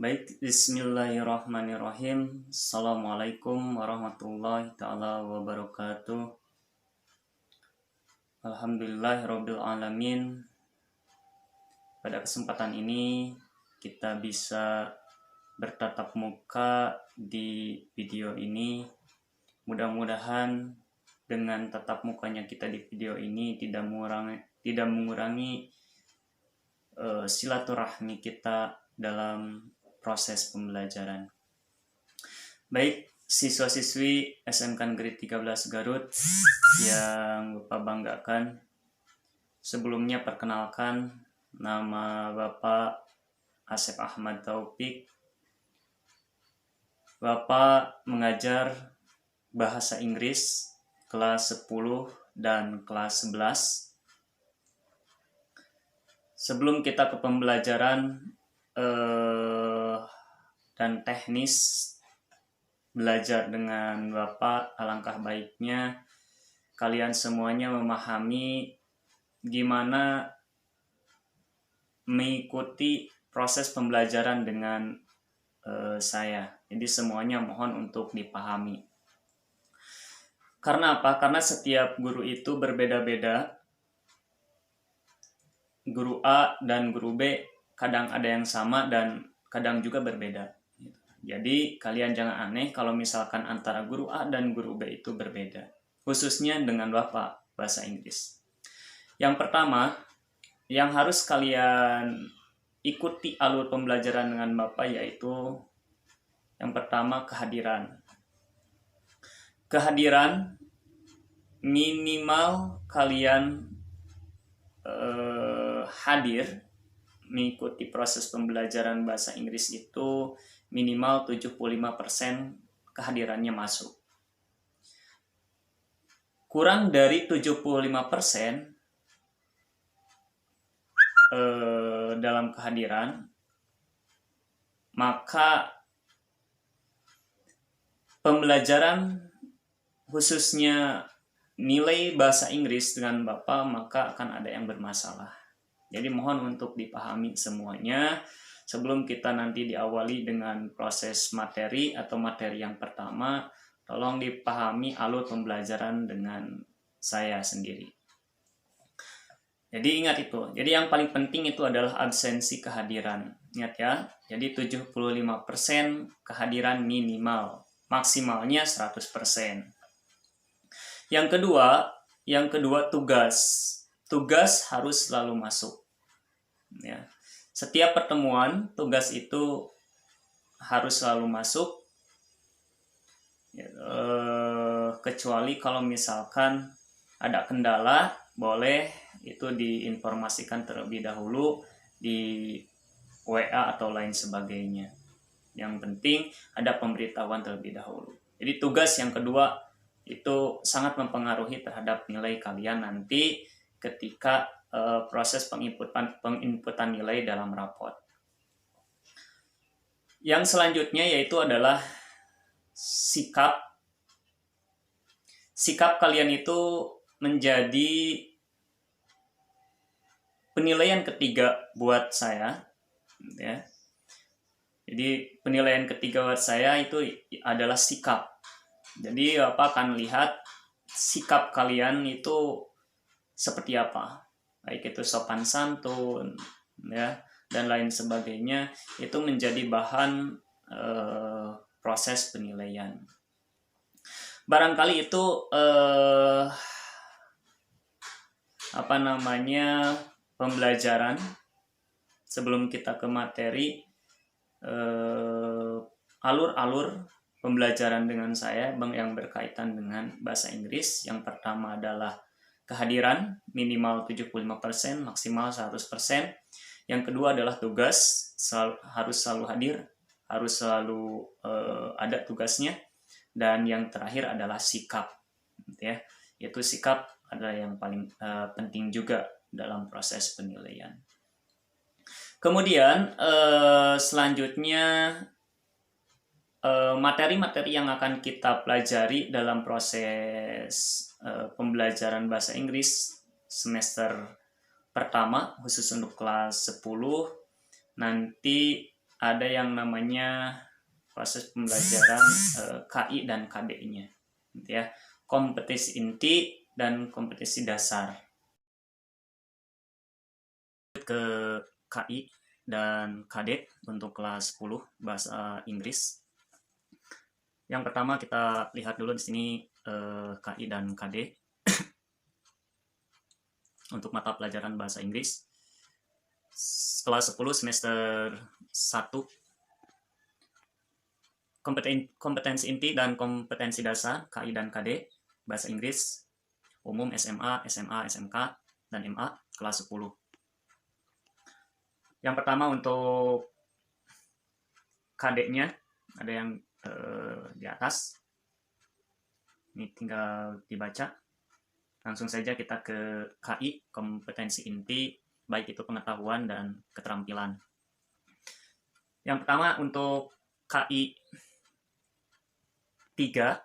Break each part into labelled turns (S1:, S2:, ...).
S1: Baik, bismillahirrahmanirrahim. Assalamualaikum warahmatullahi ta'ala wabarakatuh. Alhamdulillahirabbil alamin. Pada kesempatan ini kita bisa bertatap muka di video ini. Mudah-mudahan dengan tatap mukanya kita di video ini tidak mengurangi silaturahmi kita dalam proses pembelajaran. Baik, siswa-siswi SMK Negeri 13 Garut yang Bapak banggakan, sebelumnya perkenalkan, nama Bapak Asep Ahmad Taufik. Bapak mengajar bahasa Inggris kelas 10 dan kelas 11. Sebelum kita ke pembelajaran dan teknis belajar dengan Bapak, alangkah baiknya kalian semuanya memahami gimana mengikuti proses pembelajaran dengan saya. Jadi semuanya mohon untuk dipahami. Karena apa? Karena setiap guru itu berbeda-beda. Guru A dan guru B kadang ada yang sama dan kadang juga berbeda. Jadi kalian jangan aneh kalau misalkan antara guru A dan guru B itu berbeda. Khususnya dengan Bapak bahasa Inggris. Yang pertama, yang harus kalian ikuti alur pembelajaran dengan Bapak yaitu yang pertama kehadiran. Kehadiran minimal kalian hadir mengikuti proses pembelajaran bahasa Inggris itu minimal 75% kehadirannya masuk. Kurang dari 75% dalam kehadiran, maka pembelajaran khususnya nilai bahasa Inggris dengan Bapak maka akan ada yang bermasalah. Jadi mohon untuk dipahami semuanya sebelum kita nanti diawali dengan proses materi atau materi yang pertama, tolong dipahami alur pembelajaran dengan saya sendiri. Jadi ingat itu. Jadi yang paling penting itu adalah absensi kehadiran. Ingat ya. Jadi 75% kehadiran minimal. Maksimalnya 100%. Yang kedua tugas. Tugas harus selalu masuk. Ya. Setiap pertemuan tugas itu harus selalu masuk. Kecuali kalau misalkan ada kendala, boleh itu diinformasikan terlebih dahulu di WA atau lain sebagainya. Yang penting ada pemberitahuan terlebih dahulu. Jadi tugas yang kedua itu sangat mempengaruhi terhadap nilai kalian nanti ketika proses penginputan nilai dalam raport. Yang selanjutnya yaitu adalah sikap. Sikap kalian itu menjadi penilaian ketiga buat saya, ya. Jadi penilaian ketiga buat saya itu adalah sikap. Jadi Bapak akan lihat sikap kalian itu seperti apa, baik itu sopan santun, ya, dan lain sebagainya, itu menjadi bahan proses penilaian. Barangkali itu pembelajaran sebelum kita ke materi, alur-alur pembelajaran dengan saya yang berkaitan dengan bahasa Inggris. Yang pertama adalah kehadiran minimal 75%, maksimal 100%. Yang kedua adalah tugas, harus selalu hadir, harus selalu ada tugasnya. Dan yang terakhir adalah sikap, ya. Yaitu sikap adalah yang paling penting juga dalam proses penilaian. Kemudian selanjutnya materi-materi yang akan kita pelajari dalam proses pembelajaran bahasa Inggris semester pertama khusus untuk kelas 10 nanti ada yang namanya proses pembelajaran KI dan KD-nya, gitu ya. Kompetensi inti dan kompetensi dasar. Ke KI dan KD untuk kelas 10 bahasa Inggris. Yang pertama kita lihat dulu di sini KI dan KD untuk mata pelajaran bahasa Inggris. Kelas 10 semester 1. Kompetensi inti dan kompetensi dasar KI dan KD bahasa Inggris umum SMA, SMK, dan MA kelas 10. Yang pertama untuk KD-nya ada yang di atas. Ini tinggal dibaca. Langsung saja kita ke KI, kompetensi inti, baik itu pengetahuan dan keterampilan. Yang pertama untuk KI 3,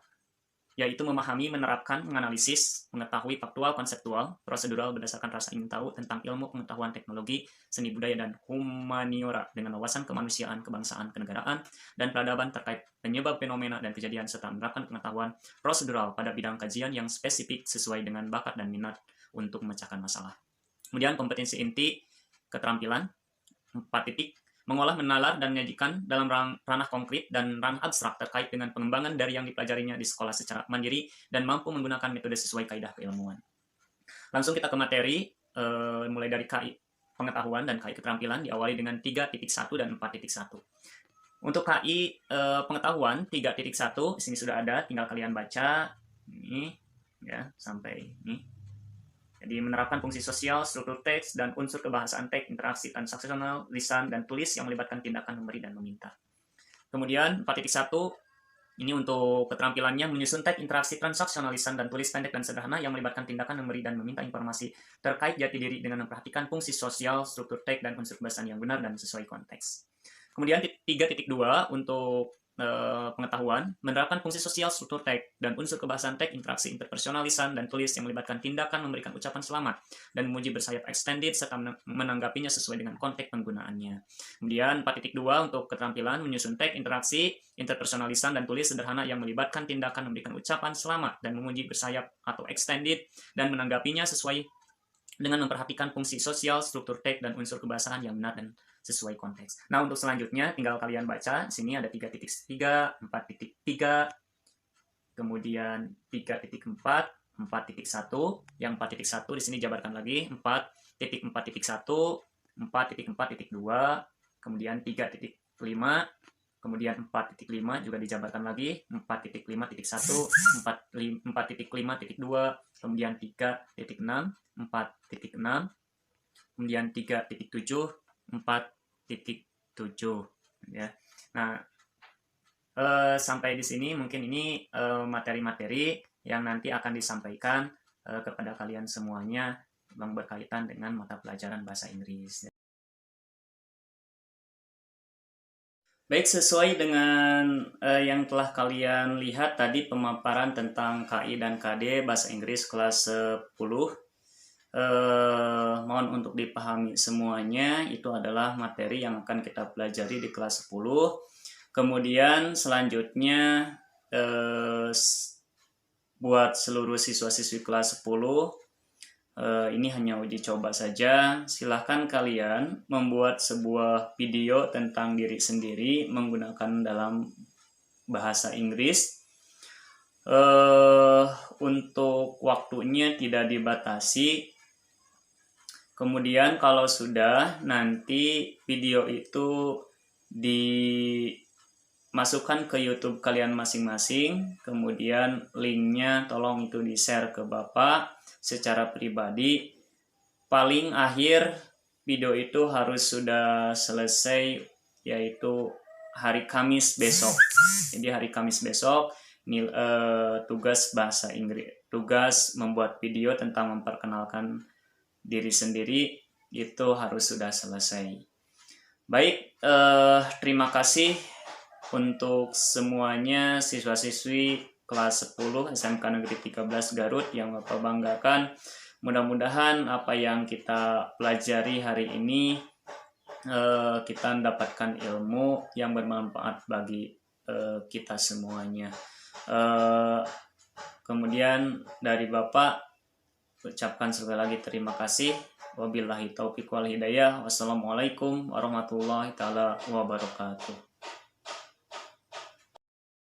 S1: yaitu memahami, menerapkan, menganalisis, mengetahui faktual, konseptual, prosedural berdasarkan rasa ingin tahu tentang ilmu, pengetahuan, teknologi, seni budaya, dan humaniora dengan wawasan kemanusiaan, kebangsaan, kenegaraan, dan peradaban terkait penyebab fenomena dan kejadian, serta menerapkan pengetahuan prosedural pada bidang kajian yang spesifik sesuai dengan bakat dan minat untuk memecahkan masalah. Kemudian kompetensi inti, keterampilan, 4 titik, mengolah, menalar, dan menyajikan dalam ranah konkret dan ranah abstrak terkait dengan pengembangan dari yang dipelajarinya di sekolah secara mandiri dan mampu menggunakan metode sesuai kaidah keilmuan. Langsung kita ke materi, mulai dari KI pengetahuan dan KI keterampilan diawali dengan 3.1 dan 4.1. Untuk KI pengetahuan 3.1 di sini sudah ada, tinggal kalian baca ini ya sampai ini. Jadi menerapkan fungsi sosial, struktur teks, dan unsur kebahasaan teks, interaksi transaksional, lisan, dan tulis yang melibatkan tindakan memberi dan meminta. Kemudian 4.1 ini untuk keterampilannya menyusun teks interaksi transaksional, lisan, dan tulis pendek dan sederhana yang melibatkan tindakan memberi dan meminta informasi terkait jati diri dengan memperhatikan fungsi sosial, struktur teks, dan unsur kebahasaan yang benar dan sesuai konteks. Kemudian 3.2 untuk pengetahuan, menerapkan fungsi sosial, struktur teks, dan unsur kebahasaan teks, interaksi interpersonal, lisan, dan tulis yang melibatkan tindakan memberikan ucapan selamat, dan memuji bersayap extended, serta menanggapinya sesuai dengan konteks penggunaannya. Kemudian 4.2 untuk keterampilan, menyusun teks, interaksi, interpersonal, lisan, dan tulis sederhana yang melibatkan tindakan memberikan ucapan selamat, dan memuji bersayap atau extended, dan menanggapinya sesuai dengan memperhatikan fungsi sosial, struktur teks, dan unsur kebahasaan yang benar dan sesuai konteks. Nah, untuk selanjutnya tinggal kalian baca. Sini ada 3.3, 4.3, kemudian 3.4, 4.1. Yang 4.1 di sini jabarkan lagi 4.4.1, 4.4.2, kemudian 3.5, kemudian 4.5 juga dijabarkan lagi 4.5.1, 4.5.2, kemudian 3.6, 4.6, kemudian 3.7, 4.7 ya. Nah, sampai di sini mungkin ini materi-materi yang nanti akan disampaikan kepada kalian semuanya yang berkaitan dengan mata pelajaran bahasa Inggris. Baik, sesuai dengan yang telah kalian lihat tadi pemaparan tentang KI dan KD bahasa Inggris kelas 10. Mohon untuk dipahami semuanya, itu adalah materi yang akan kita pelajari di kelas 10. Kemudian selanjutnya buat seluruh siswa-siswi kelas 10, ini hanya uji coba saja. Silahkan kalian membuat sebuah video tentang diri sendiri menggunakan dalam bahasa Inggris. Untuk waktunya tidak dibatasi. Kemudian kalau sudah, nanti video itu dimasukkan ke YouTube kalian masing-masing. Kemudian linknya tolong itu di-share ke Bapak secara pribadi. Paling akhir video itu harus sudah selesai, yaitu hari Kamis besok. Jadi hari Kamis besok tugas bahasa Inggris, tugas membuat video tentang memperkenalkan diri sendiri itu harus sudah selesai. Baik, terima kasih untuk semuanya siswa-siswi kelas 10 SMK Negeri 13 Garut yang Bapak banggakan. Mudah-mudahan apa yang kita pelajari hari ini kita mendapatkan ilmu yang bermanfaat bagi kita semuanya. Kemudian dari Bapak ucapkan sekali lagi terima kasih. Wabillahi taufiq wal hidayah. Wassalamualaikum warahmatullahi taala wabarakatuh.